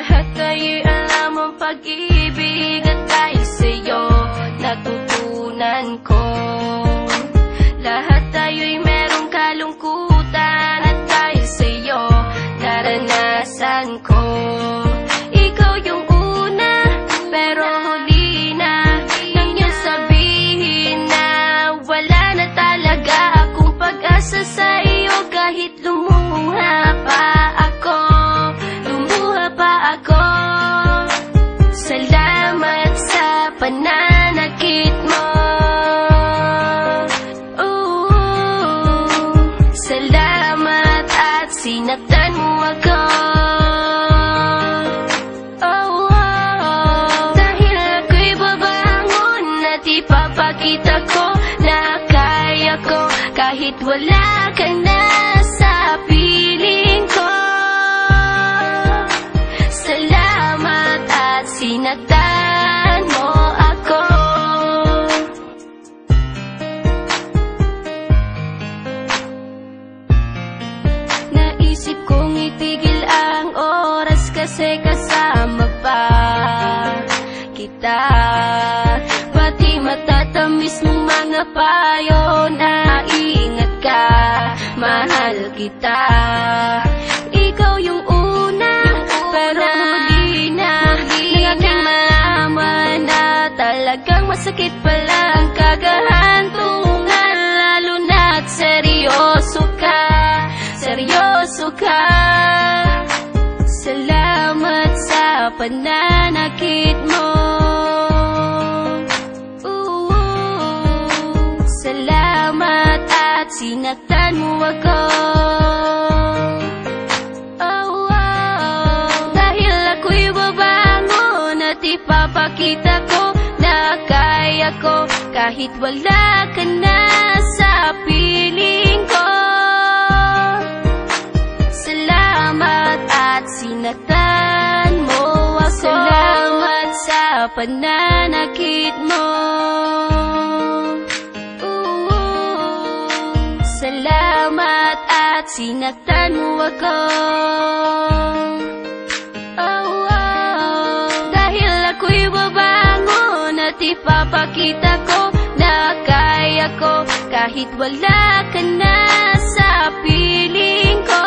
Lahat tayo'y alam ang pag-ibig, at dahil sa'yo natutunan ko. Lahat tayo'y merong kalungkutan, at dahil sa'yo naranasan ko. Ikaw yung una, pero huli na nang iyong sabihin na wala na talaga akong pag-asa sa iyo. Kahit lumuha pa ako, salamat sa pananakit mo. Salamat at sinaktan mo ako. Dahil ako'y babangon at ipapakita ko na kaya ko kahit wala ka na sa piling ko. Salamat at sinaktan mo ako. Naisip kong itigil ang oras kasi kasama pa kita. Pati matatamis mong mga payo na ingat ka, mahal kita. Ikaw yung una, pero huli na nang aking malaman na talagang masakit pala ang kagahantungan. Lalo na't seryoso ka, seryoso ka. Salamat sa pananakit mo. Salamat at sinaktan mo ako. Dahil ako'y babangon at ipapakita ko na kaya ko kahit wala ka na sa piling ko. Salamat at sinaktan mo ako. Salamat sa pananakit mo. Salamat at sinaktan mo ako. Dahil ako'y babangon at ipapakita ko na kaya ko kahit wala ka na sa piling ko.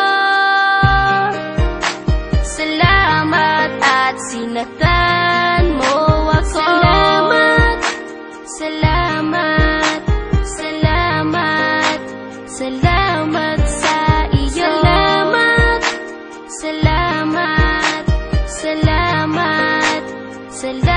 Salamat at sinaktan mo ako. Salamat, salamat, salamat, salamat sa iyo. Salamat, salamat, salamat, salamat.